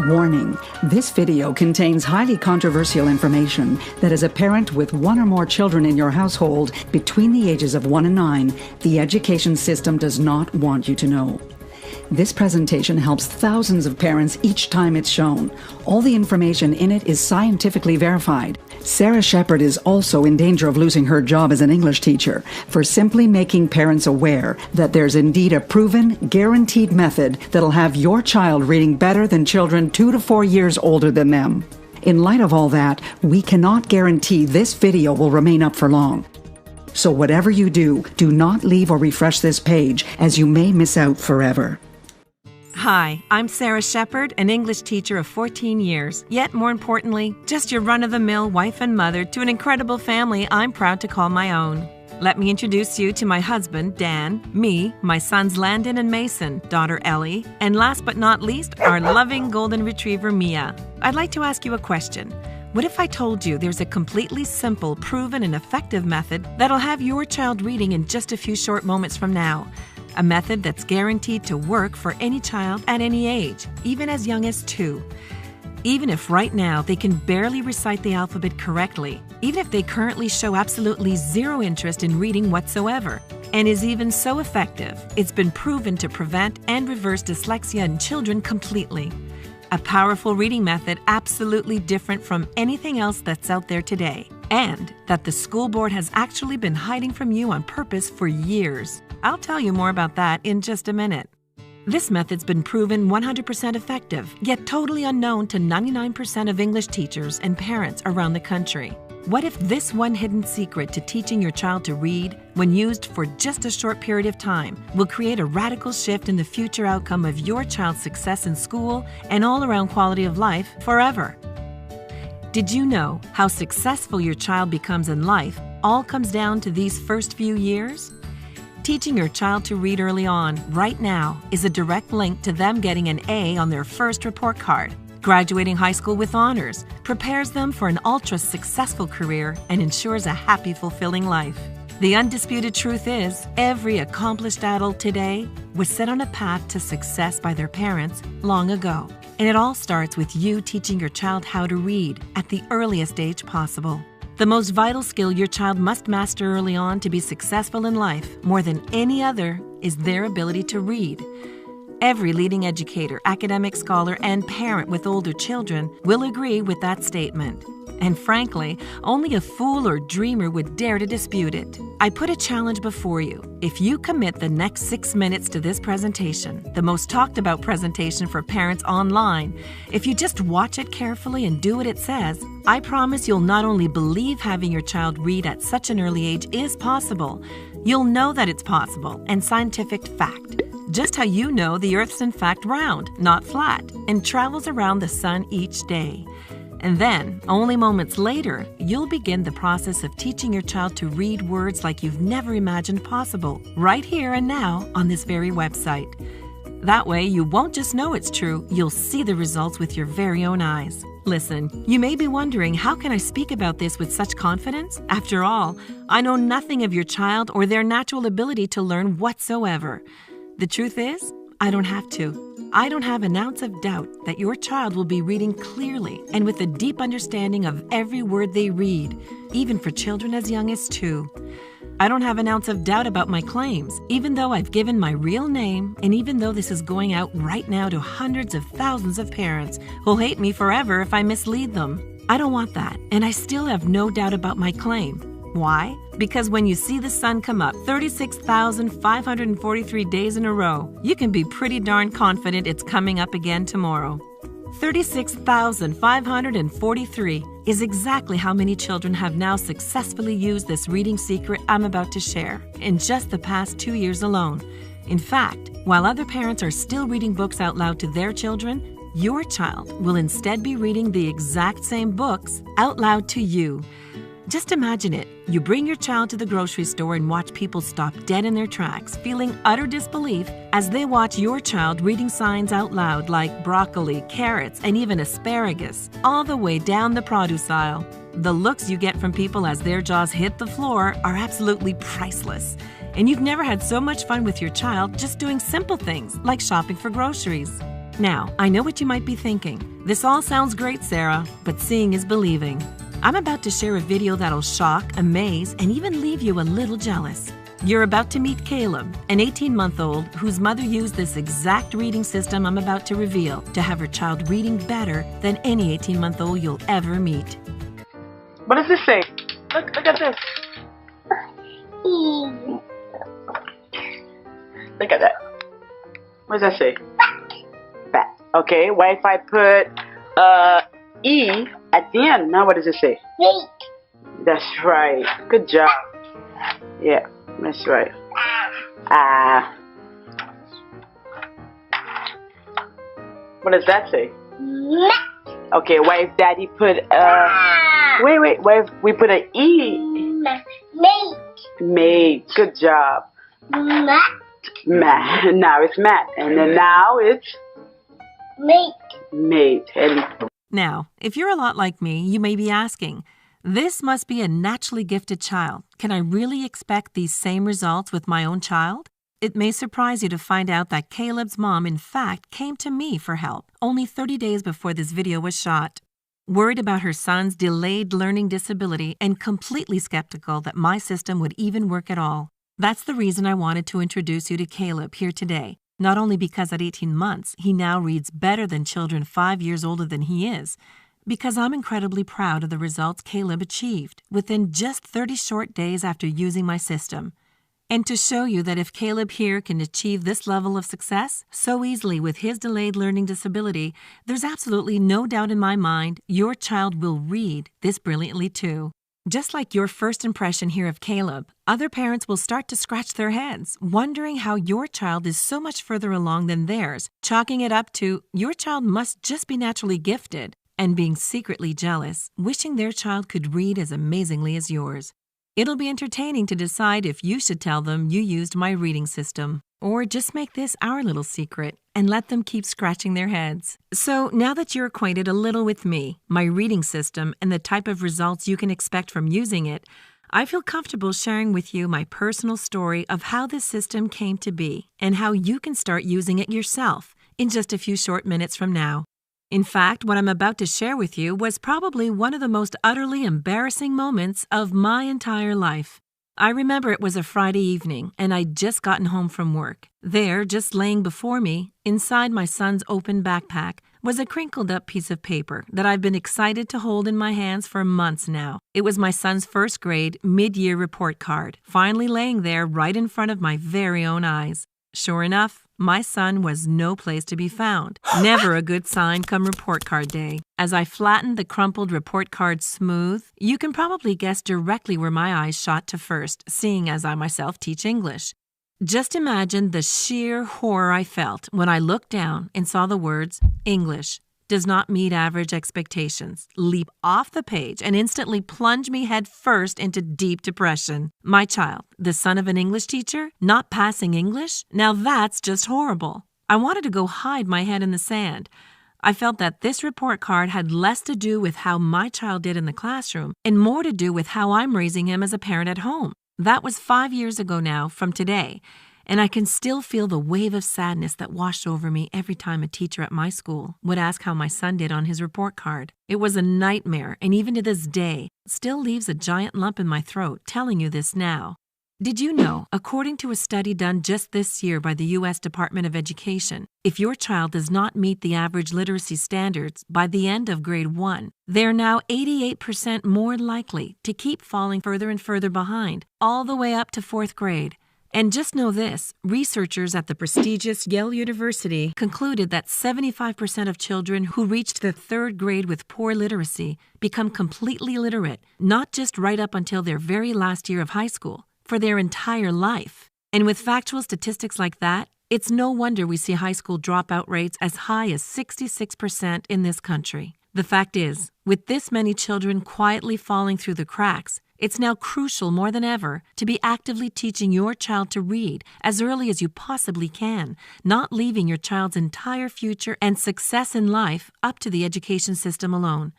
Warning, this video contains highly controversial information that as a parent with one or more children in your household between the ages of 1 and 9, the education system does not want you to know. This presentation helps thousands of parents each time it's shown. All the information in it is scientifically verified. Sarah Shepard is also in danger of losing her job as an English teacher for simply making parents aware that there's indeed a proven, guaranteed method that'll have your child reading better than children 2 to 4 years older than them. In light of all that, we cannot guarantee this video will remain up for long. So whatever you do, do not leave or refresh this page, as you may miss out forever. Hi, I'm Sarah Shepard, an English teacher of 14 years, yet more importantly, just your run-of-the-mill wife and mother to an incredible family I'm proud to call my own. Let me introduce you to my husband, Dan, me, my sons Landon and Mason, daughter Ellie, and last but not least, our loving golden retriever Mia. I'd like to ask you a question. What if I told you there's a completely simple, proven, and effective method that'll have your child reading in just a few short moments from now? A method that's guaranteed to work for any child at any age, even as young as 2. Even if right now they can barely recite the alphabet correctly, even if they currently show absolutely zero interest in reading whatsoever, and is even so effective, it's been proven to prevent and reverse dyslexia in children completely. A powerful reading method absolutely different from anything else that's out there today, and that the school board has actually been hiding from you on purpose for years. I'll tell you more about that in just a minute. This method's been proven 100% effective, yet totally unknown to 99% of English teachers and parents around the country. What if this one hidden secret to teaching your child to read, when used for just a short period of time, will create a radical shift in the future outcome of your child's success in school and all-around quality of life forever? Did you know how successful your child becomes in life all comes down to these first few years? Teaching your child to read early on, right now, is a direct link to them getting an A on their first report card. Graduating high school with honors prepares them for an ultra-successful career and ensures a happy, fulfilling life. The undisputed truth is, every accomplished adult today was set on a path to success by their parents long ago. And it all starts with you teaching your child how to read at the earliest age possible. The most vital skill your child must master early on to be successful in life, more than any other, is their ability to read. Every leading educator, academic scholar, and parent with older children will agree with that statement. And frankly, only a fool or dreamer would dare to dispute it. I put a challenge before you. If you commit the next 6 minutes to this presentation, the most talked about presentation for parents online, if you just watch it carefully and do what it says, I promise you'll not only believe having your child read at such an early age is possible, you'll know that it's possible and scientific fact. Just how you know the Earth's in fact round, not flat, and travels around the sun each day. And then, only moments later, you'll begin the process of teaching your child to read words like you've never imagined possible, right here and now on this very website. That way, you won't just know it's true, you'll see the results with your very own eyes. Listen, you may be wondering, how can I speak about this with such confidence? After all, I know nothing of your child or their natural ability to learn whatsoever. The truth is, I don't have to. I don't have an ounce of doubt that your child will be reading clearly and with a deep understanding of every word they read, even for children as young as 2. I don't have an ounce of doubt about my claims, even though I've given my real name, and even though this is going out right now to hundreds of thousands of parents who'll hate me forever if I mislead them. I don't want that, and I still have no doubt about my claim. Why? Because when you see the sun come up 36,543 days in a row, you can be pretty darn confident it's coming up again tomorrow. 36,543 is exactly how many children have now successfully used this reading secret I'm about to share in just the past 2 years alone. In fact, while other parents are still reading books out loud to their children, your child will instead be reading the exact same books out loud to you. Just imagine it. You bring your child to the grocery store and watch people stop dead in their tracks, feeling utter disbelief as they watch your child reading signs out loud like broccoli, carrots, and even asparagus, all the way down the produce aisle. The looks you get from people as their jaws hit the floor are absolutely priceless. And you've never had so much fun with your child just doing simple things like shopping for groceries. Now, I know what you might be thinking. This all sounds great, Sarah, but seeing is believing. I'm about to share a video that'll shock, amaze, and even leave you a little jealous. You're about to meet Caleb, an 18-month-old whose mother used this exact reading system I'm about to reveal to have her child reading better than any 18-month-old you'll ever meet. What does this say? Look at this. Look at that. What does that say? Bat. Okay, what if I put E at the end? Now what does it say? Wait. That's right. Good job. Yeah, that's right. What does that say? Okay, what if Daddy put wait, what if we put an E? Mate. Mate. Good job. Mat. Now it's mat. And then now it's Mate. mate. And Now, if you're a lot like me, you may be asking, this must be a naturally gifted child. Can I really expect these same results with my own child? It may surprise you to find out that Caleb's mom, in fact, came to me for help only 30 days before this video was shot. Worried about her son's delayed learning disability and completely skeptical that my system would even work at all. That's the reason I wanted to introduce you to Caleb here today. Not only because at 18 months, he now reads better than children 5 years older than he is, because I'm incredibly proud of the results Caleb achieved within just 30 short days after using my system. And to show you that if Caleb here can achieve this level of success so easily with his delayed learning disability, there's absolutely no doubt in my mind your child will read this brilliantly too. Just like your first impression here of Caleb, other parents will start to scratch their heads, wondering how your child is so much further along than theirs, chalking it up to your child must just be naturally gifted, and being secretly jealous, wishing their child could read as amazingly as yours. It'll be entertaining to decide if you should tell them you used my reading system, or just make this our little secret and let them keep scratching their heads. So now that you're acquainted a little with me, my reading system, and the type of results you can expect from using it, I feel comfortable sharing with you my personal story of how this system came to be and how you can start using it yourself in just a few short minutes from now. In fact, what I'm about to share with you was probably one of the most utterly embarrassing moments of my entire life. I remember it was a Friday evening, and I'd just gotten home from work. There, just laying before me, inside my son's open backpack, was a crinkled-up piece of paper that I've been excited to hold in my hands for months now. It was my son's first grade mid-year report card, finally laying there right in front of my very own eyes. Sure enough, my son was no place to be found. Never a good sign come report card day. As I flattened the crumpled report card smooth, you can probably guess directly where my eyes shot to first, seeing as I myself teach English. Just imagine the sheer horror I felt when I looked down and saw the words, English does not meet average expectations, leap off the page and instantly plunge me head first into deep depression. My child, the son of an English teacher, not passing English? Now that's just horrible. I wanted to go hide my head in the sand. I felt that this report card had less to do with how my child did in the classroom and more to do with how I'm raising him as a parent at home. That was 5 years ago now from today. And I can still feel the wave of sadness that washed over me every time a teacher at my school would ask how my son did on his report card. It was a nightmare, and even to this day, still leaves a giant lump in my throat telling you this now. Did you know, according to a study done just this year by the U.S. Department of Education, if your child does not meet the average literacy standards by the end of grade 1, they're now 88% more likely to keep falling further and further behind, all the way up to 4th grade. And just know this, researchers at the prestigious Yale University concluded that 75% of children who reached the 3rd grade with poor literacy become completely literate, not just right up until their very last year of high school, for their entire life. And with factual statistics like that, it's no wonder we see high school dropout rates as high as 66% in this country. The fact is, with this many children quietly falling through the cracks, it's now crucial more than ever to be actively teaching your child to read as early as you possibly can, not leaving your child's entire future and success in life up to the education system alone.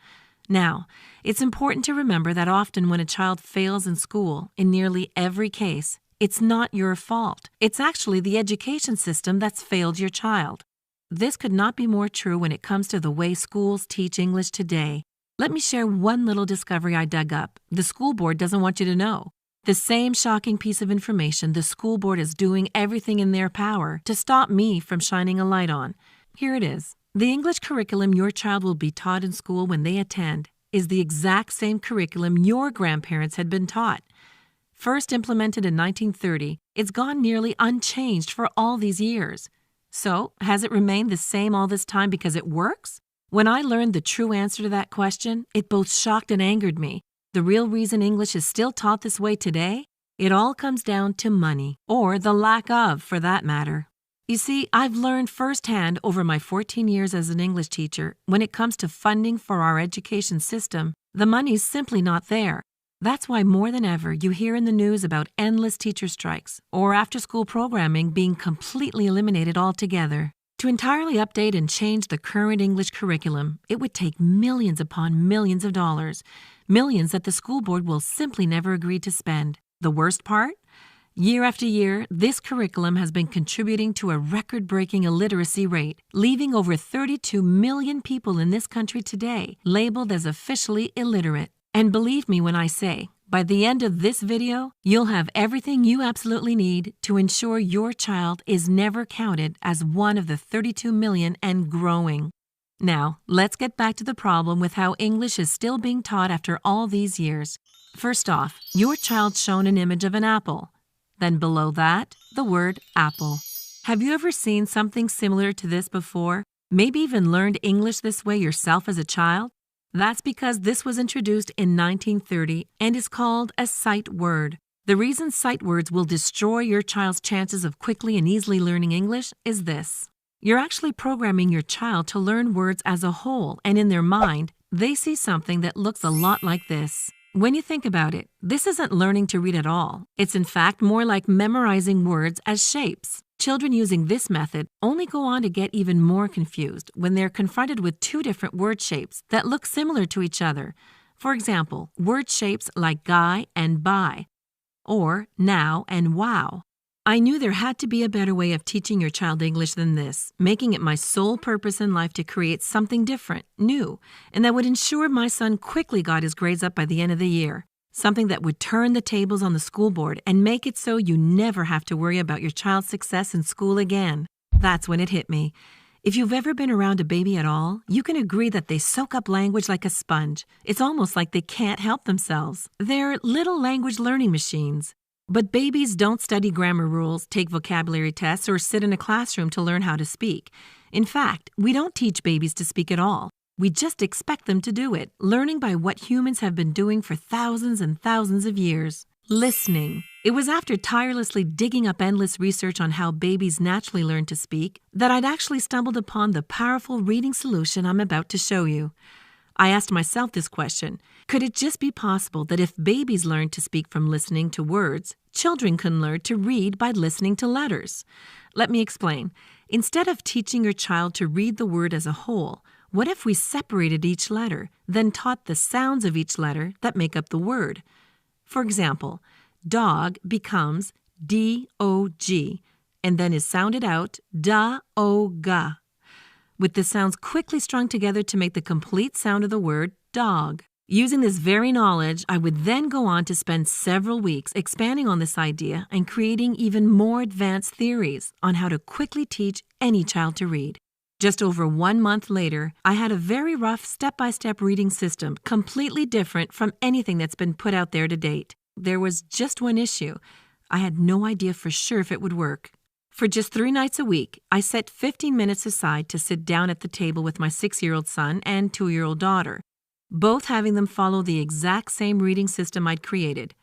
Now, it's important to remember that often when a child fails in school, in nearly every case, it's not your fault. It's actually the education system that's failed your child. This could not be more true when it comes to the way schools teach English today. Let me share one little discovery I dug up. The school board doesn't want you to know. The same shocking piece of information the school board is doing everything in their power to stop me from shining a light on. Here it is. The English curriculum your child will be taught in school when they attend is the exact same curriculum your grandparents had been taught. First implemented in 1930, it's gone nearly unchanged for all these years. So, has it remained the same all this time because it works? When I learned the true answer to that question, it both shocked and angered me. The real reason English is still taught this way today? It all comes down to money, or the lack of, for that matter. You see, I've learned firsthand over my 14 years as an English teacher, when it comes to funding for our education system, the money's simply not there. That's why more than ever you hear in the news about endless teacher strikes or after-school programming being completely eliminated altogether. To entirely update and change the current English curriculum, it would take millions upon millions of dollars, millions that the school board will simply never agree to spend. The worst part? Year after year, this curriculum has been contributing to a record-breaking illiteracy rate, leaving over 32 million people in this country today labeled as officially illiterate. And believe me when I say, by the end of this video, you'll have everything you absolutely need to ensure your child is never counted as one of the 32 million and growing. Now, let's get back to the problem with how English is still being taught after all these years. First off, your child's shown an image of an apple. Then below that, the word apple. Have you ever seen something similar to this before? Maybe even learned English this way yourself as a child? That's because this was introduced in 1930 and is called a sight word. The reason sight words will destroy your child's chances of quickly and easily learning English is this. You're actually programming your child to learn words as a whole, and in their mind, they see something that looks a lot like this. When you think about it, this isn't learning to read at all. It's in fact more like memorizing words as shapes. Children using this method only go on to get even more confused when they're confronted with two different word shapes that look similar to each other. For example, word shapes like guy and buy, or now and wow. I knew there had to be a better way of teaching your child English than this, making it my sole purpose in life to create something different, new, and that would ensure my son quickly got his grades up by the end of the year. Something that would turn the tables on the school board and make it so you never have to worry about your child's success in school again. That's when it hit me. If you've ever been around a baby at all, you can agree that they soak up language like a sponge. It's almost like they can't help themselves. They're little language learning machines. But babies don't study grammar rules, take vocabulary tests, or sit in a classroom to learn how to speak. In fact, we don't teach babies to speak at all. We just expect them to do it, learning by what humans have been doing for thousands and thousands of years. Listening. It was after tirelessly digging up endless research on how babies naturally learn to speak that I'd actually stumbled upon the powerful reading solution I'm about to show you. I asked myself this question: could it just be possible that if babies learn to speak from listening to words, children can learn to read by listening to letters? Let me explain. Instead of teaching your child to read the word as a whole, what if we separated each letter, then taught the sounds of each letter that make up the word? For example, dog becomes D-O-G, and then is sounded out da-o-ga, with the sounds quickly strung together to make the complete sound of the word dog. Using this very knowledge, I would then go on to spend several weeks expanding on this idea and creating even more advanced theories on how to quickly teach any child to read. Just over 1 month later, I had a very rough step-by-step reading system, completely different from anything that's been put out there to date. There was just one issue. I had no idea for sure if it would work. For just 3 nights a week, I set 15 minutes aside to sit down at the table with my 6-year-old son and 2-year-old daughter, both having them follow the exact same reading system I'd created.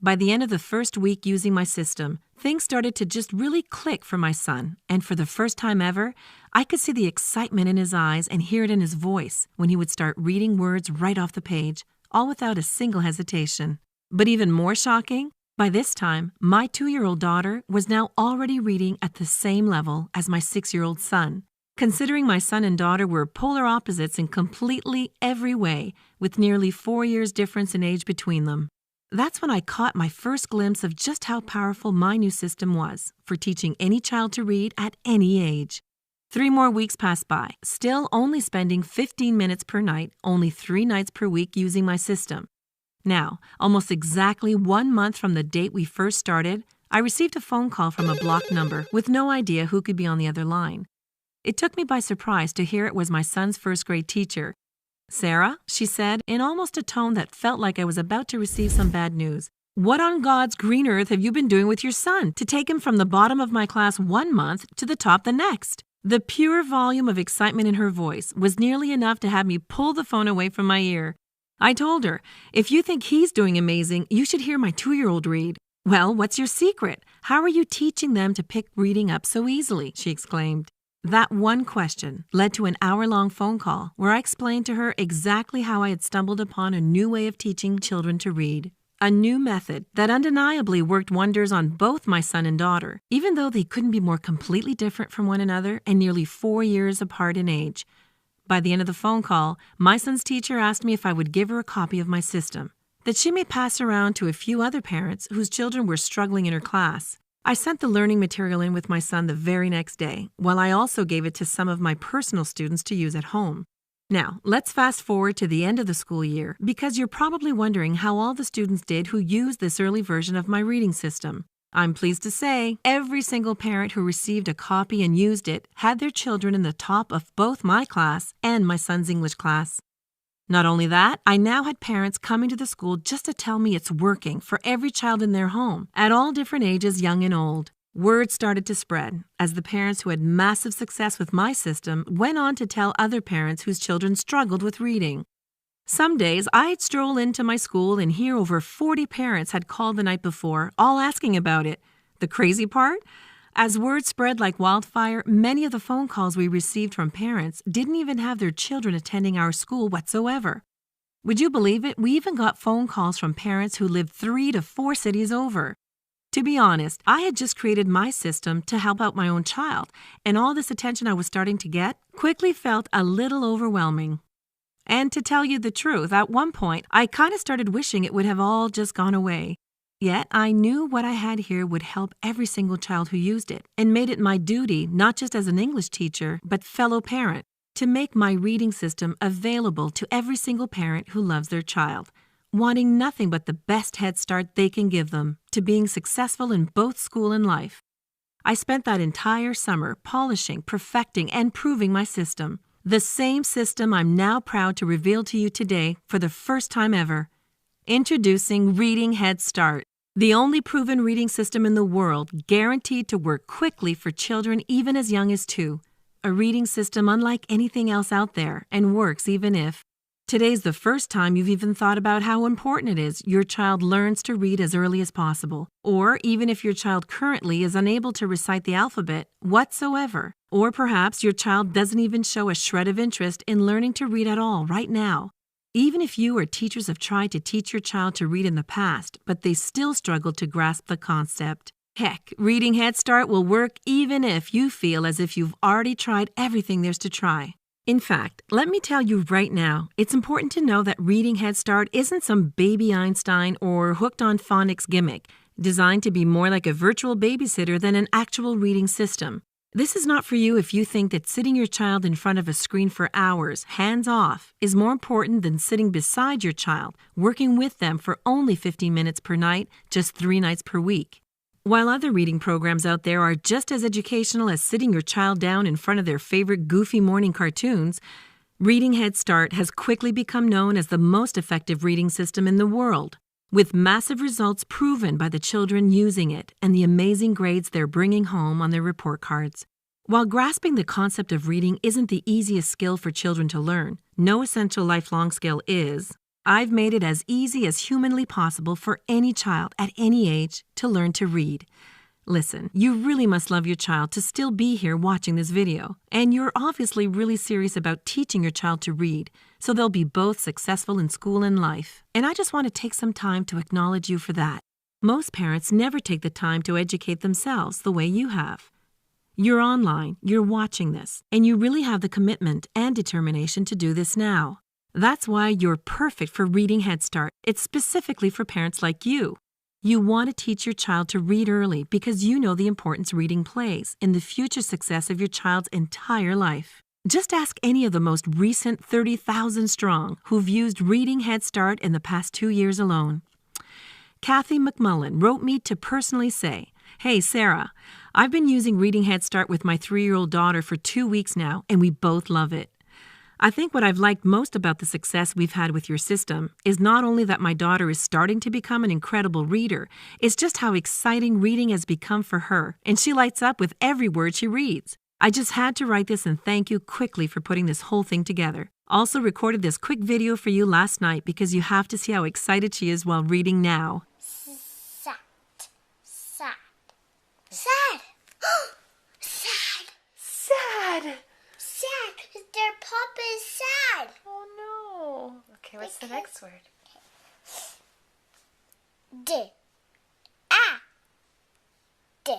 By the end of the first week using my system, things started to just really click for my son, and for the first time ever, I could see the excitement in his eyes and hear it in his voice when he would start reading words right off the page, all without a single hesitation. But even more shocking, by this time, my 2-year-old daughter was now already reading at the same level as my 6-year-old son. Considering my son and daughter were polar opposites in completely every way, with nearly 4 years difference in age between them. That's when I caught my first glimpse of just how powerful my new system was for teaching any child to read at any age. 3 more weeks passed by, still only spending 15 minutes per night, only 3 nights per week using my system. Now, almost exactly 1 month from the date we first started, I received a phone call from a blocked number with no idea who could be on the other line. It took me by surprise to hear it was my son's first-grade teacher. "Sarah," she said, in almost a tone that felt like I was about to receive some bad news, "what on God's green earth have you been doing with your son to take him from the bottom of my class 1 month to the top the next?" The pure volume of excitement in her voice was nearly enough to have me pull the phone away from my ear. I told her, "If you think he's doing amazing, you should hear my 2-year-old read." "Well, what's your secret? How are you teaching them to pick reading up so easily?" she exclaimed. That one question led to an hour-long phone call where I explained to her exactly how I had stumbled upon a new way of teaching children to read. A new method that undeniably worked wonders on both my son and daughter, even though they couldn't be more completely different from one another and nearly 4 years apart in age. By the end of the phone call, my son's teacher asked me if I would give her a copy of my system, that she may pass around to a few other parents whose children were struggling in her class. I sent the learning material in with my son the very next day, while I also gave it to some of my personal students to use at home. Now, let's fast forward to the end of the school year, because you're probably wondering how all the students did who used this early version of my reading system. I'm pleased to say every single parent who received a copy and used it had their children in the top of both my class and my son's English class. Not only that, I now had parents coming to the school just to tell me it's working for every child in their home, at all different ages, young and old. Word started to spread as the parents who had massive success with my system went on to tell other parents whose children struggled with reading. Some days I'd stroll into my school and hear over 40 parents had called the night before, all asking about it. The crazy part? As word spread like wildfire, many of the phone calls we received from parents didn't even have their children attending our school whatsoever. Would you believe it? We even got phone calls from parents who lived 3 to 4 cities over. To be honest, I had just created my system to help out my own child, and all this attention I was starting to get quickly felt a little overwhelming. And to tell you the truth, at one point, I kind of started wishing it would have all just gone away. Yet I knew what I had here would help every single child who used it, and made it my duty, not just as an English teacher, but fellow parent, to make my reading system available to every single parent who loves their child, wanting nothing but the best head start they can give them to being successful in both school and life. I spent that entire summer polishing, perfecting, and proving my system. The same system I'm now proud to reveal to you today for the first time ever. Introducing Reading Head Start, the only proven reading system in the world guaranteed to work quickly for children even as young as 2. A reading system unlike anything else out there and works even if today's the first time you've even thought about how important it is your child learns to read as early as possible, or even if your child currently is unable to recite the alphabet whatsoever, or perhaps your child doesn't even show a shred of interest in learning to read at all right now. Even if you or teachers have tried to teach your child to read in the past, but they still struggle to grasp the concept. Heck, Reading Head Start will work even if you feel as if you've already tried everything there's to try. In fact, let me tell you right now, it's important to know that Reading Head Start isn't some baby Einstein or hooked on phonics gimmick, designed to be more like a virtual babysitter than an actual reading system. This is not for you if you think that sitting your child in front of a screen for hours, hands off, is more important than sitting beside your child, working with them for only 15 minutes per night, just 3 nights per week. While other reading programs out there are just as educational as sitting your child down in front of their favorite goofy morning cartoons, Reading Head Start has quickly become known as the most effective reading system in the world, with massive results proven by the children using it and the amazing grades they're bringing home on their report cards. While grasping the concept of reading isn't the easiest skill for children to learn, no essential lifelong skill is, I've made it as easy as humanly possible for any child at any age to learn to read. Listen, you really must love your child to still be here watching this video, and you're obviously really serious about teaching your child to read, so they'll be both successful in school and life. And I just want to take some time to acknowledge you for that. Most parents never take the time to educate themselves the way you have. You're online, you're watching this, and you really have the commitment and determination to do this now. That's why you're perfect for Reading Head Start. It's specifically for parents like you. You want to teach your child to read early because you know the importance reading plays in the future success of your child's entire life. Just ask any of the most recent 30,000 strong who've used Reading Head Start in the past 2 years alone. Kathy McMullen wrote me to personally say, "Hey, Sarah, I've been using Reading Head Start with my 3-year-old daughter for 2 weeks now, and we both love it. I think what I've liked most about the success we've had with your system is not only that my daughter is starting to become an incredible reader, it's just how exciting reading has become for her, and she lights up with every word she reads. I just had to write this and thank you quickly for putting this whole thing together. Also recorded this quick video for you last night because you have to see how excited she is while reading now." Sad. Sad. Sad. Sad. Sad. Sad. Their papa is sad. Oh no. Okay, what's the next word? D. Ah. D.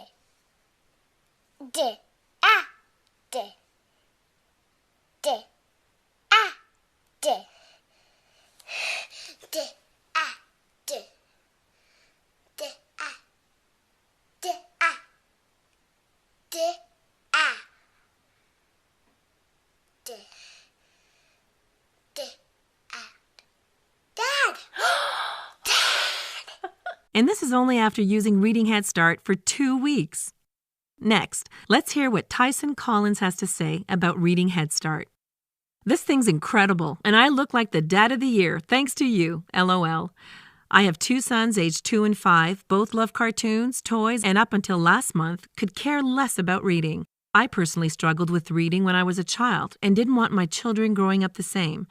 D. Ah. D. D. Ah. D. D. Ah. D. D. Ah. D. Ah. D. Ah. D. D. Ah. Dad! And this is only after using Reading Head Start for 2 weeks. Next, let's hear what Tyson Collins has to say about Reading Head Start. "This thing's incredible, and I look like the dad of the year, thanks to you, LOL. I have 2 sons aged 2 and 5, both love cartoons, toys, and up until last month, could care less about reading. I personally struggled with reading when I was a child and didn't want my children growing up the same.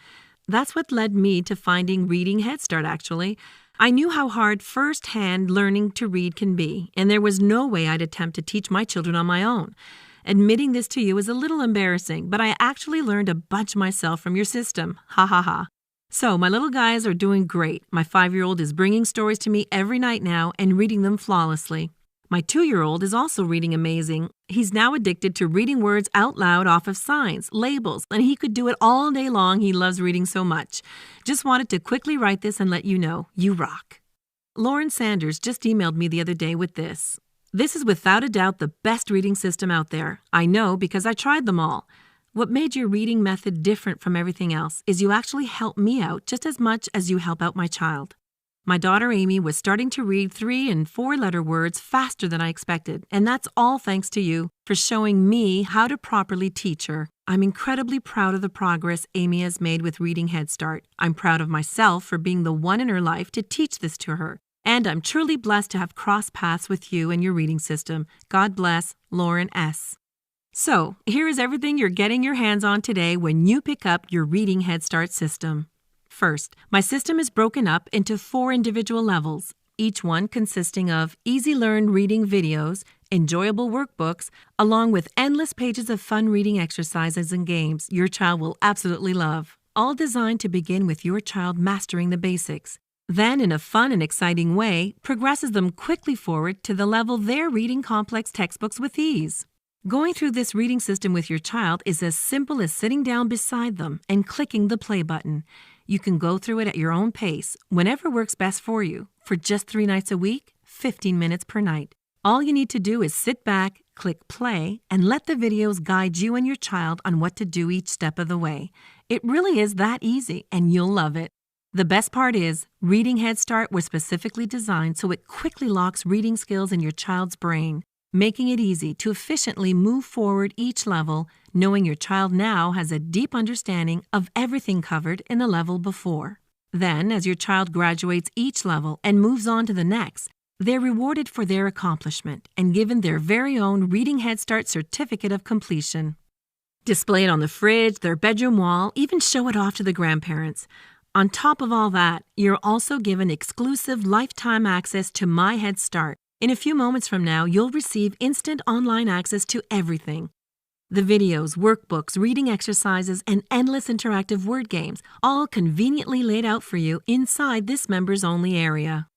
That's what led me to finding Reading Head Start, actually. I knew how hard first-hand learning to read can be, and there was no way I'd attempt to teach my children on my own. Admitting this to you is a little embarrassing, but I actually learned a bunch myself from your system. Ha ha ha. So my little guys are doing great. My 5-year-old is bringing stories to me every night now and reading them flawlessly. My 2-year-old is also reading amazing. He's now addicted to reading words out loud off of signs, labels, and he could do it all day long. He loves reading so much. Just wanted to quickly write this and let you know, you rock." Lauren Sanders just emailed me the other day with this. "This is without a doubt the best reading system out there. I know because I tried them all. What made your reading method different from everything else is you actually help me out just as much as you help out my child. My daughter Amy was starting to read 3- and 4-letter words faster than I expected, and that's all thanks to you for showing me how to properly teach her. I'm incredibly proud of the progress Amy has made with Reading Head Start. I'm proud of myself for being the one in her life to teach this to her, and I'm truly blessed to have crossed paths with you and your reading system. God bless, Lauren S." So, here is everything you're getting your hands on today when you pick up your Reading Head Start system. First, my system is broken up into 4 individual levels, each one consisting of easy-learn reading videos, enjoyable workbooks, along with endless pages of fun reading exercises and games your child will absolutely love, all designed to begin with your child mastering the basics. Then, in a fun and exciting way, progresses them quickly forward to the level they're reading complex textbooks with ease. Going through this reading system with your child is as simple as sitting down beside them and clicking the play button. You can go through it at your own pace, whenever works best for you, for just 3 nights a week, 15 minutes per night. All you need to do is sit back, click play, and let the videos guide you and your child on what to do each step of the way. It really is that easy, and you'll love it. The best part is, Reading Head Start was specifically designed so it quickly locks reading skills in your child's brain, making it easy to efficiently move forward each level, knowing your child now has a deep understanding of everything covered in the level before. Then, as your child graduates each level and moves on to the next, they're rewarded for their accomplishment and given their very own Reading Head Start certificate of completion. Display it on the fridge, their bedroom wall, even show it off to the grandparents. On top of all that, you're also given exclusive lifetime access to My Head Start. In a few moments from now, you'll receive instant online access to everything. The videos, workbooks, reading exercises, and endless interactive word games, all conveniently laid out for you inside this members-only area.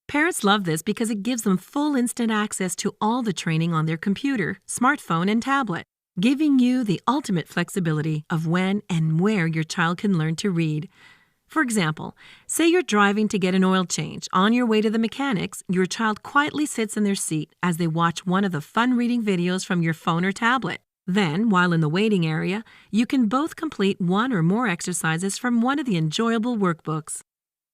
Parents love this because it gives them full instant access to all the training on their computer, smartphone, and tablet, giving you the ultimate flexibility of when and where your child can learn to read. For example, say you're driving to get an oil change. On your way to the mechanics, your child quietly sits in their seat as they watch one of the fun reading videos from your phone or tablet. Then, while in the waiting area, you can both complete one or more exercises from one of the enjoyable workbooks.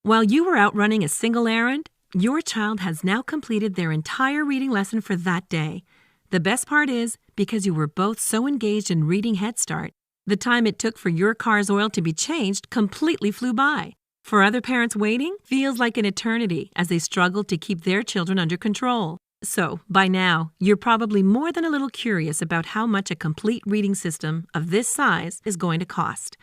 While you were out running a single errand, your child has now completed their entire reading lesson for that day. The best part is, because you were both so engaged in reading Head Start, the time it took for your car's oil to be changed completely flew by. For other parents waiting, feels like an eternity as they struggle to keep their children under control. So, by now, you're probably more than a little curious about how much a complete reading system of this size is going to cost.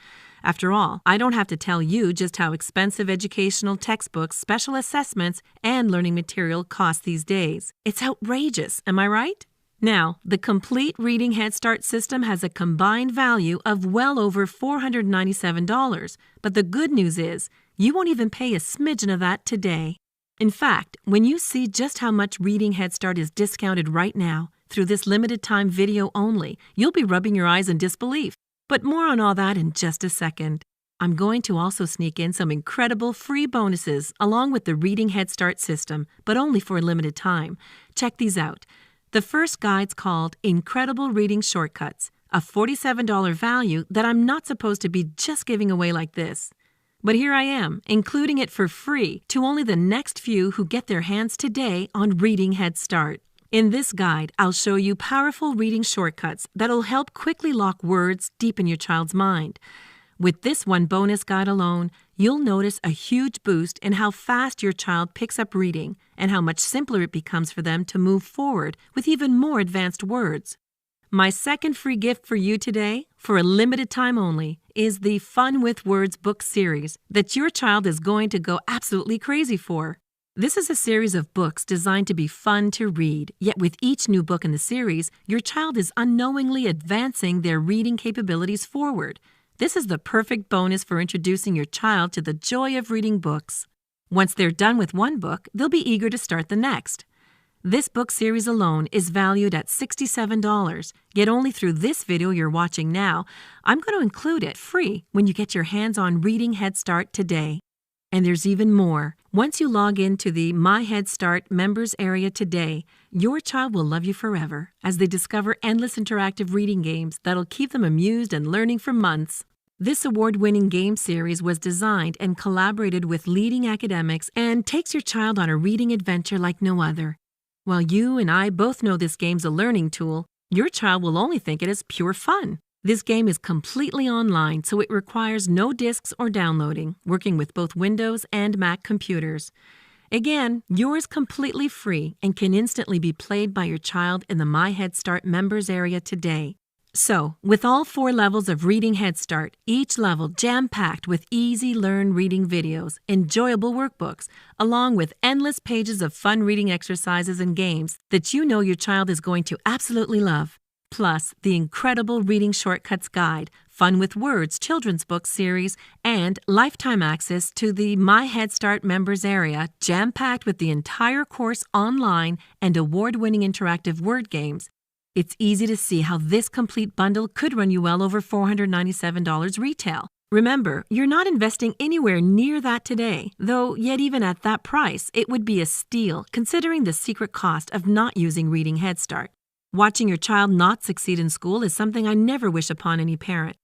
After all, I don't have to tell you just how expensive educational textbooks, special assessments, and learning material cost these days. It's outrageous, am I right? Now, the complete Reading Head Start system has a combined value of well over $497, but the good news is you won't even pay a smidgen of that today. In fact, when you see just how much Reading Head Start is discounted right now through this limited time video only, you'll be rubbing your eyes in disbelief. But more on all that in just a second. I'm going to also sneak in some incredible free bonuses along with the Reading Head Start system, but only for a limited time. Check these out. The first guide's called Incredible Reading Shortcuts, a $47 value that I'm not supposed to be just giving away like this. But here I am, including it for free to only the next few who get their hands today on Reading Head Start. In this guide, I'll show you powerful reading shortcuts that'll help quickly lock words deep in your child's mind. With this one bonus guide alone, you'll notice a huge boost in how fast your child picks up reading and how much simpler it becomes for them to move forward with even more advanced words. My second free gift for you today, for a limited time only, is the Fun with Words book series that your child is going to go absolutely crazy for. This is a series of books designed to be fun to read, yet with each new book in the series, your child is unknowingly advancing their reading capabilities forward. This is the perfect bonus for introducing your child to the joy of reading books. Once they're done with one book, they'll be eager to start the next. This book series alone is valued at $67, yet only through this video you're watching now, I'm going to include it free when you get your hands on Reading Head Start today. And there's even more. Once you log into the My Head Start members area today, your child will love you forever as they discover endless interactive reading games that'll keep them amused and learning for months. This award-winning game series was designed and collaborated with leading academics and takes your child on a reading adventure like no other. While you and I both know this game's a learning tool, your child will only think it is pure fun. This game is completely online, so it requires no discs or downloading, working with both Windows and Mac computers. Again, yours completely free and can instantly be played by your child in the My Head Start members area today. So, with all 4 levels of Reading Head Start, each level jam-packed with easy learn reading videos, enjoyable workbooks, along with endless pages of fun reading exercises and games that you know your child is going to absolutely love. Plus, the incredible Reading Shortcuts Guide, Fun with Words children's book series, and lifetime access to the My Head Start members area, jam-packed with the entire course online and award-winning interactive word games. It's easy to see how this complete bundle could run you well over $497 retail. Remember, you're not investing anywhere near that today, though yet even at that price, it would be a steal considering the secret cost of not using Reading Head Start. Watching your child not succeed in school is something I never wish upon any parent.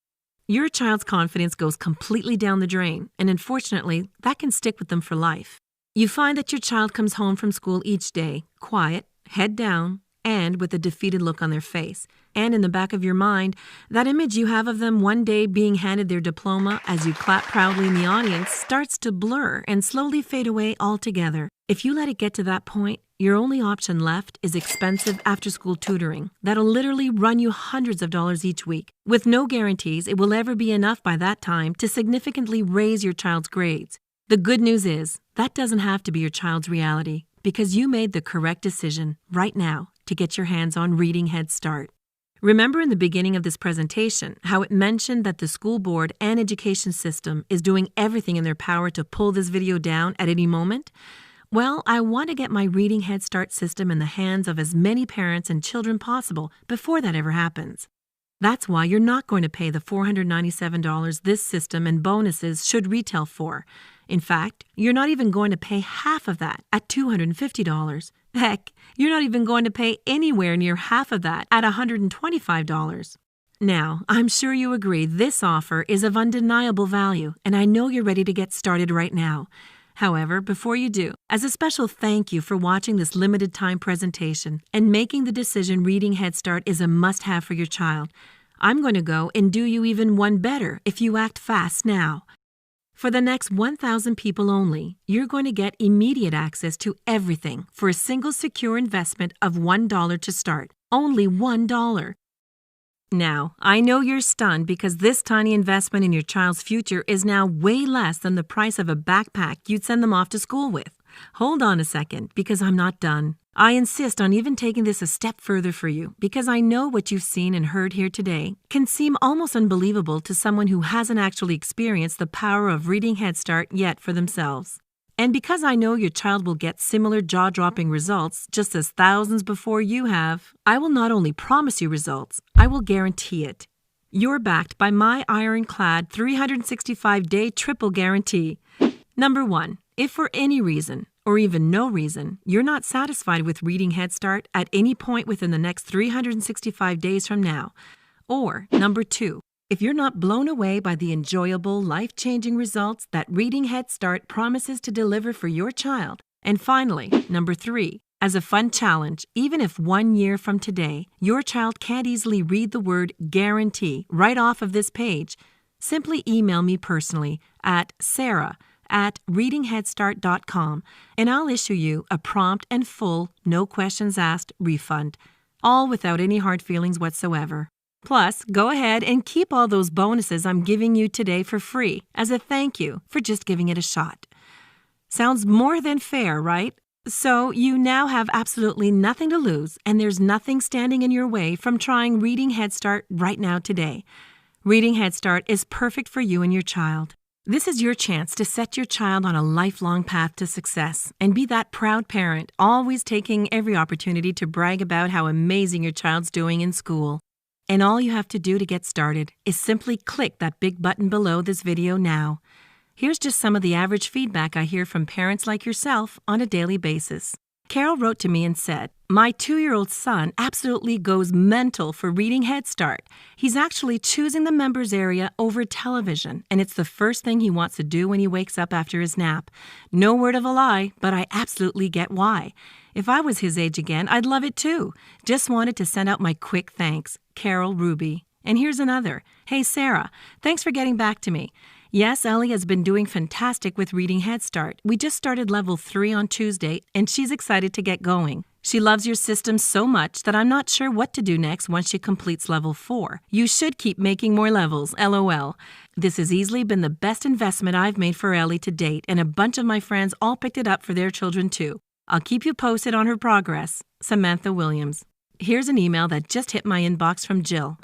Your child's confidence goes completely down the drain, and unfortunately, that can stick with them for life. You find that your child comes home from school each day, quiet, head down, and with a defeated look on their face. And in the back of your mind, that image you have of them one day being handed their diploma as you clap proudly in the audience starts to blur and slowly fade away altogether. If you let it get to that point, your only option left is expensive after-school tutoring that'll literally run you hundreds of dollars each week, with no guarantees it will ever be enough by that time to significantly raise your child's grades. The good news is, that doesn't have to be your child's reality, because you made the correct decision right now to get your hands on Reading Head Start. Remember in the beginning of this presentation how it mentioned that the school board and education system is doing everything in their power to pull this video down at any moment? Well, I want to get my Reading Head Start system in the hands of as many parents and children possible before that ever happens. That's why you're not going to pay the $497 this system and bonuses should retail for. In fact, you're not even going to pay half of that at $250. Heck, you're not even going to pay anywhere near half of that at $125. Now, I'm sure you agree this offer is of undeniable value, and I know you're ready to get started right now. However, before you do, as a special thank you for watching this limited time presentation and making the decision Reading Head Start is a must-have for your child, I'm going to go and do you even one better if you act fast now. For the next 1,000 people only, you're going to get immediate access to everything for a single secure investment of $1 to start. Only $1. Now, I know you're stunned because this tiny investment in your child's future is now way less than the price of a backpack you'd send them off to school with. Hold on a second, because I'm not done. I insist on even taking this a step further for you because I know what you've seen and heard here today can seem almost unbelievable to someone who hasn't actually experienced the power of Reading Head Start yet for themselves. And because I know your child will get similar jaw-dropping results just as thousands before you have, I will not only promise you results, I will guarantee it. You're backed by my ironclad 365-day triple guarantee. Number 1, if for any reason, or even no reason, you're not satisfied with Reading Head Start at any point within the next 365 days from now, or number 2, if you're not blown away by the enjoyable, life-changing results that Reading Head Start promises to deliver for your child. And finally, number 3, as a fun challenge, even if 1 year from today, your child can't easily read the word guarantee right off of this page, simply email me personally at sarah@readingheadstart.com and I'll issue you a prompt and full, no questions asked refund, all without any hard feelings whatsoever. Plus, go ahead and keep all those bonuses I'm giving you today for free as a thank you for just giving it a shot. Sounds more than fair, right? So you now have absolutely nothing to lose and there's nothing standing in your way from trying Reading Head Start right now today. Reading Head Start is perfect for you and your child. This is your chance to set your child on a lifelong path to success and be that proud parent, always taking every opportunity to brag about how amazing your child's doing in school. And all you have to do to get started is simply click that big button below this video now. Here's just some of the average feedback I hear from parents like yourself on a daily basis. Carol wrote to me and said, "My 2-year-old son absolutely goes mental for Reading Head Start. He's actually choosing the members area over television, and it's the first thing he wants to do when he wakes up after his nap. No word of a lie, but I absolutely get why. If I was his age again, I'd love it too. Just wanted to send out my quick thanks. Carol Ruby." And here's another. "Hey, Sarah, thanks for getting back to me. Yes, Ellie has been doing fantastic with Reading Head Start. We just started level 3 on Tuesday, and she's excited to get going. She loves your system so much that I'm not sure what to do next once she completes level 4. You should keep making more levels, LOL. This has easily been the best investment I've made for Ellie to date, and a bunch of my friends all picked it up for their children too. I'll keep you posted on her progress. Samantha Williams." Here's an email that just hit my inbox from Jill.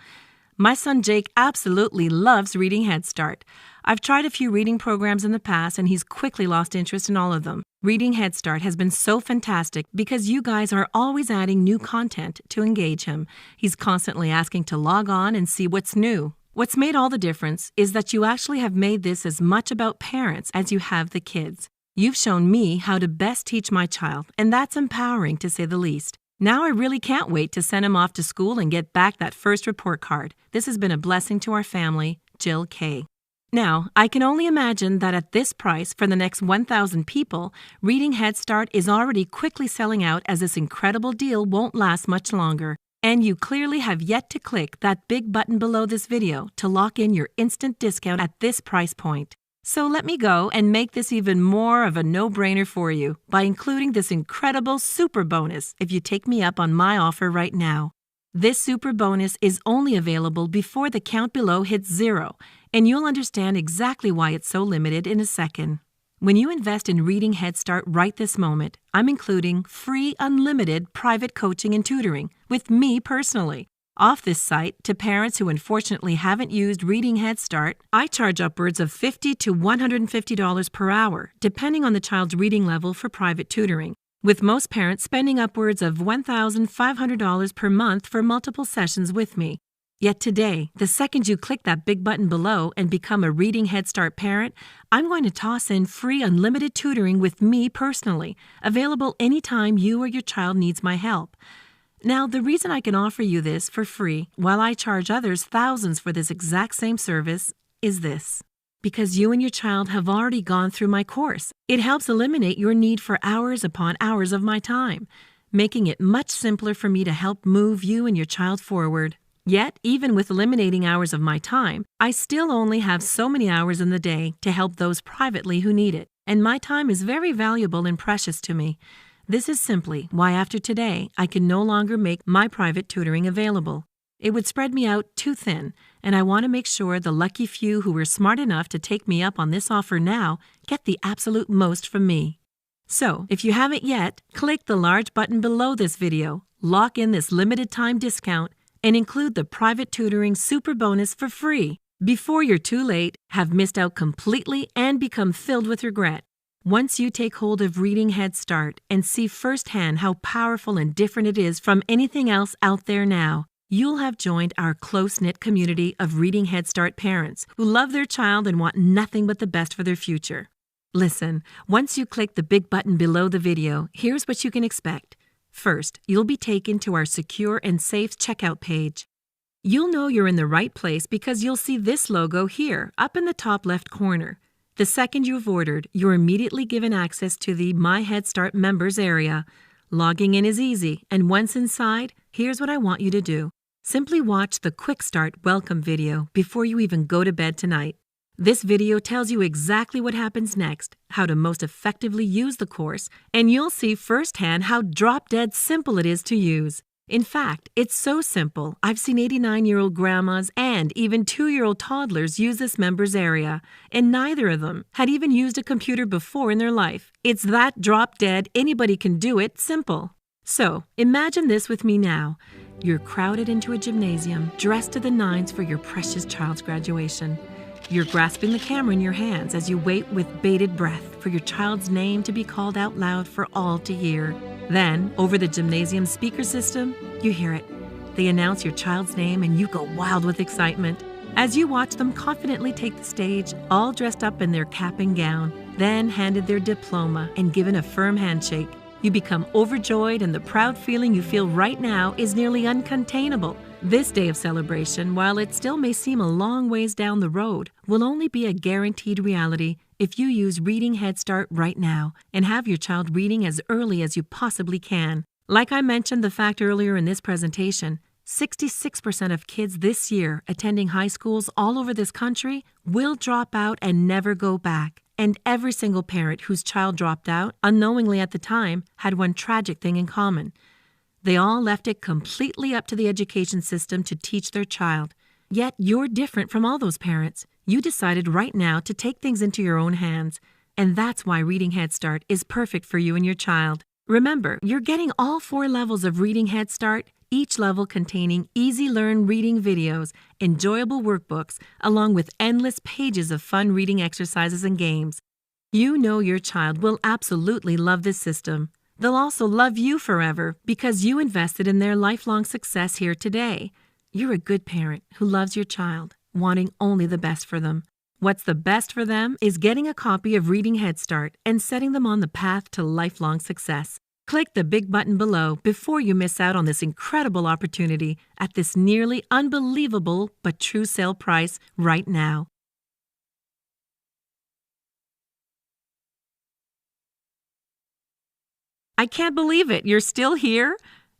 "My son Jake absolutely loves Reading Head Start. I've tried a few reading programs in the past and he's quickly lost interest in all of them. Reading Head Start has been so fantastic because you guys are always adding new content to engage him. He's constantly asking to log on and see what's new. What's made all the difference is that you actually have made this as much about parents as you have the kids. You've shown me how to best teach my child, and that's empowering to say the least. Now I really can't wait to send him off to school and get back that first report card. This has been a blessing to our family, Jill K." Now, I can only imagine that at this price for the next 1,000 people, Reading Head Start is already quickly selling out as this incredible deal won't last much longer. And you clearly have yet to click that big button below this video to lock in your instant discount at this price point. So let me go and make this even more of a no-brainer for you by including this incredible super bonus if you take me up on my offer right now. This super bonus is only available before the count below hits 0, and you'll understand exactly why it's so limited in a second. When you invest in Reading Head Start right this moment, I'm including free unlimited private coaching and tutoring with me personally. Off this site, to parents who unfortunately haven't used Reading Head Start, I charge upwards of $50 to $150 per hour, depending on the child's reading level for private tutoring, with most parents spending upwards of $1,500 per month for multiple sessions with me. Yet today, the second you click that big button below and become a Reading Head Start parent, I'm going to toss in free unlimited tutoring with me personally, available anytime you or your child needs my help. Now, the reason I can offer you this for free while I charge others thousands for this exact same service is this. Because you and your child have already gone through my course. It helps eliminate your need for hours upon hours of my time, making it much simpler for me to help move you and your child forward. Yet, even with eliminating hours of my time, I still only have so many hours in the day to help those privately who need it, and my time is very valuable and precious to me. This is simply why after today, I can no longer make my private tutoring available. It would spread me out too thin, and I want to make sure the lucky few who were smart enough to take me up on this offer now get the absolute most from me. So, if you haven't yet, click the large button below this video, lock in this limited time discount, and include the private tutoring super bonus for free before you're too late, have missed out completely, and become filled with regret. Once you take hold of Reading Head Start and see firsthand how powerful and different it is from anything else out there now, you'll have joined our close-knit community of Reading Head Start parents who love their child and want nothing but the best for their future. Listen, once you click the big button below the video, here's what you can expect. First, you'll be taken to our secure and safe checkout page. You'll know you're in the right place because you'll see this logo here, up in the top left corner. The second you've ordered, you're immediately given access to the My Head Start members area. Logging in is easy, and once inside, here's what I want you to do. Simply watch the Quick Start welcome video before you even go to bed tonight. This video tells you exactly what happens next, how to most effectively use the course, and you'll see firsthand how drop-dead simple it is to use. In fact, it's so simple, I've seen 89-year-old grandmas and even 2-year-old toddlers use this members area, and neither of them had even used a computer before in their life. It's that drop-dead, anybody can do it, simple. So, imagine this with me now. You're crowded into a gymnasium, dressed to the nines for your precious child's graduation. You're grasping the camera in your hands as you wait with bated breath for your child's name to be called out loud for all to hear. Then, over the gymnasium speaker system, you hear it. They announce your child's name and you go wild with excitement. As you watch them confidently take the stage, all dressed up in their cap and gown, then handed their diploma and given a firm handshake, you become overjoyed, and the proud feeling you feel right now is nearly uncontainable. This day of celebration, while it still may seem a long ways down the road, will only be a guaranteed reality if you use Reading Head Start right now and have your child reading as early as you possibly can. Like I mentioned the fact earlier in this presentation, 66% of kids this year attending high schools all over this country will drop out and never go back. And every single parent whose child dropped out, unknowingly at the time, had one tragic thing in common. They all left it completely up to the education system to teach their child. Yet you're different from all those parents. You decided right now to take things into your own hands. And that's why Reading Head Start is perfect for you and your child. Remember, you're getting all 4 levels of Reading Head Start, each level containing easy-learn reading videos, enjoyable workbooks, along with endless pages of fun reading exercises and games. You know your child will absolutely love this system. They'll also love you forever because you invested in their lifelong success here today. You're a good parent who loves your child, wanting only the best for them. What's the best for them is getting a copy of Reading Head Start and setting them on the path to lifelong success. Click the big button below before you miss out on this incredible opportunity at this nearly unbelievable but true sale price right now. I can't believe it. You're still here?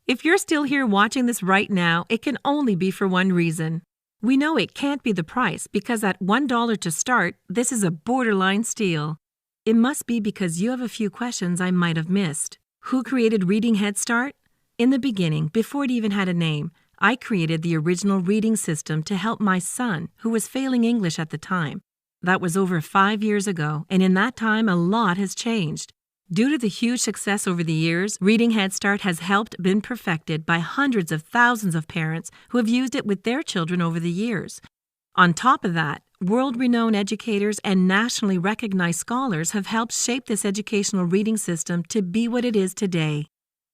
If you're still here watching this right now, it can only be for one reason. We know it can't be the price because at $1 to start, this is a borderline steal. It must be because you have a few questions I might have missed. Who created Reading Head Start? In the beginning, before it even had a name, I created the original reading system to help my son, who was failing English at the time. That was over 5 years ago, and in that time, a lot has changed. Due to the huge success over the years, Reading Head Start has been perfected by hundreds of thousands of parents who have used it with their children over the years. On top of that, world-renowned educators and nationally recognized scholars have helped shape this educational reading system to be what it is today.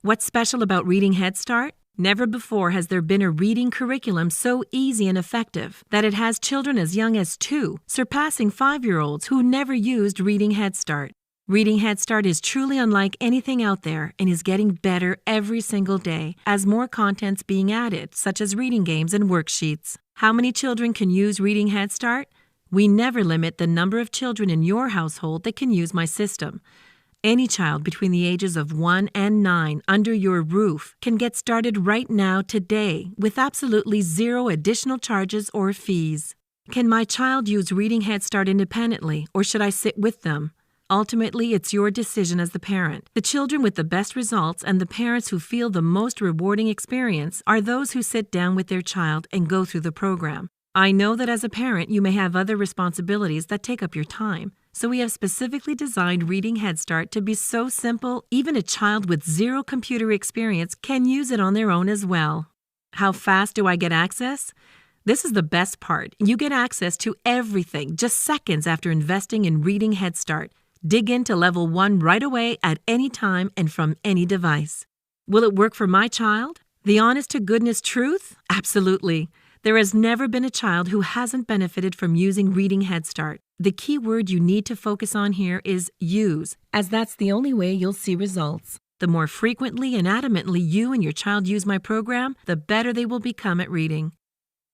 What's special about Reading Head Start? Never before has there been a reading curriculum so easy and effective that it has children as young as 2, surpassing 5-year-olds who never used Reading Head Start. Reading Head Start is truly unlike anything out there and is getting better every single day as more content's being added, such as reading games and worksheets. How many children can use Reading Head Start? We never limit the number of children in your household that can use my system. Any child between the ages of 1 and 9 under your roof can get started right now today with absolutely 0 additional charges or fees. Can my child use Reading Head Start independently, or should I sit with them? Ultimately, it's your decision as the parent. The children with the best results and the parents who feel the most rewarding experience are those who sit down with their child and go through the program. I know that as a parent, you may have other responsibilities that take up your time. So we have specifically designed Reading Head Start to be so simple, even a child with 0 computer experience can use it on their own as well. How fast do I get access? This is the best part. You get access to everything just seconds after investing in Reading Head Start. Dig into level 1 right away at any time and from any device. Will it work for my child? The honest-to-goodness truth? Absolutely. There has never been a child who hasn't benefited from using Reading Head Start. The key word you need to focus on here is use, as that's the only way you'll see results. The more frequently and adamantly you and your child use my program, the better they will become at reading.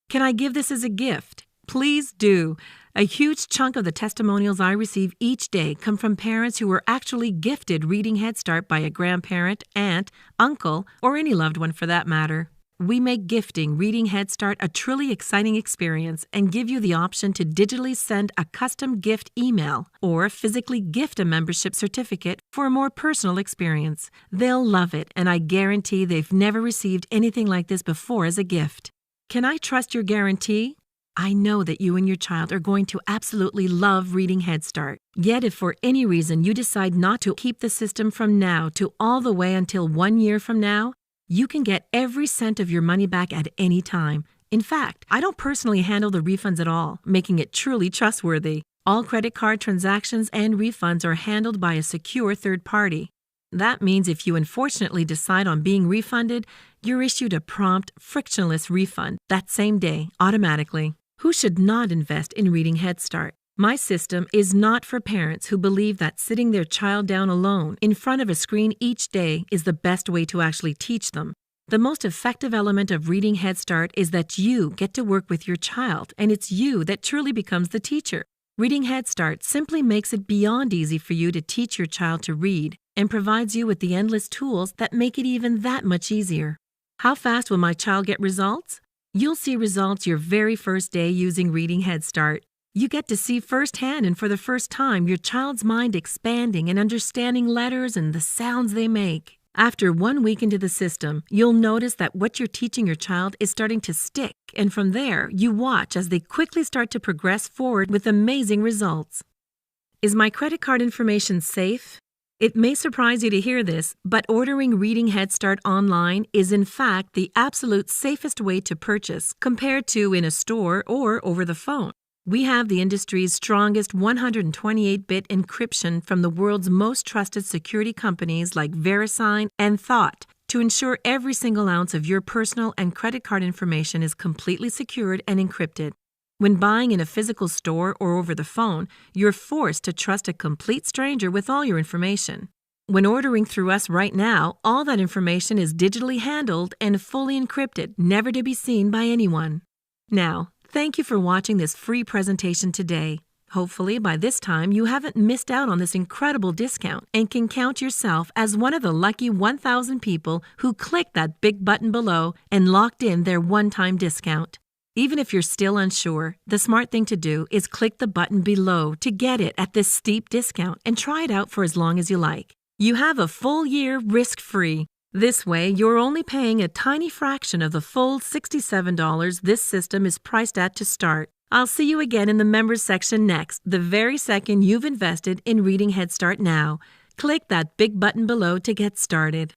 Can I give this as a gift? Please do. A huge chunk of the testimonials I receive each day come from parents who were actually gifted Reading Head Start by a grandparent, aunt, uncle, or any loved one for that matter. We make gifting Reading Head Start a truly exciting experience and give you the option to digitally send a custom gift email or physically gift a membership certificate for a more personal experience. They'll love it, and I guarantee they've never received anything like this before as a gift. Can I trust your guarantee? I know that you and your child are going to absolutely love Reading Head Start. Yet if for any reason you decide not to keep the system from now to all the way until 1 year from now, you can get every cent of your money back at any time. In fact, I don't personally handle the refunds at all, making it truly trustworthy. All credit card transactions and refunds are handled by a secure third party. That means if you unfortunately decide on being refunded, you're issued a prompt, frictionless refund that same day, automatically. Who should not invest in Reading Head Start? My system is not for parents who believe that sitting their child down alone in front of a screen each day is the best way to actually teach them. The most effective element of Reading Head Start is that you get to work with your child, and it's you that truly becomes the teacher. Reading Head Start simply makes it beyond easy for you to teach your child to read and provides you with the endless tools that make it even that much easier. How fast will my child get results? You'll see results your very first day using Reading Head Start. You get to see firsthand and for the first time your child's mind expanding and understanding letters and the sounds they make. After 1 week into the system, you'll notice that what you're teaching your child is starting to stick, and from there, you watch as they quickly start to progress forward with amazing results. Is my credit card information safe? It may surprise you to hear this, but ordering Reading Head Start online is in fact the absolute safest way to purchase compared to in a store or over the phone. We have the industry's strongest 128-bit encryption from the world's most trusted security companies like VeriSign and Thought to ensure every single ounce of your personal and credit card information is completely secured and encrypted. When buying in a physical store or over the phone, you're forced to trust a complete stranger with all your information. When ordering through us right now, all that information is digitally handled and fully encrypted, never to be seen by anyone. Now, thank you for watching this free presentation today. Hopefully, by this time, you haven't missed out on this incredible discount and can count yourself as one of the lucky 1,000 people who clicked that big button below and locked in their one-time discount. Even if you're still unsure, the smart thing to do is click the button below to get it at this steep discount and try it out for as long as you like. You have a full year risk-free. This way, you're only paying a tiny fraction of the full $67 this system is priced at to start. I'll see you again in the members section next, the very second you've invested in Reading Head Start now. Click that big button below to get started.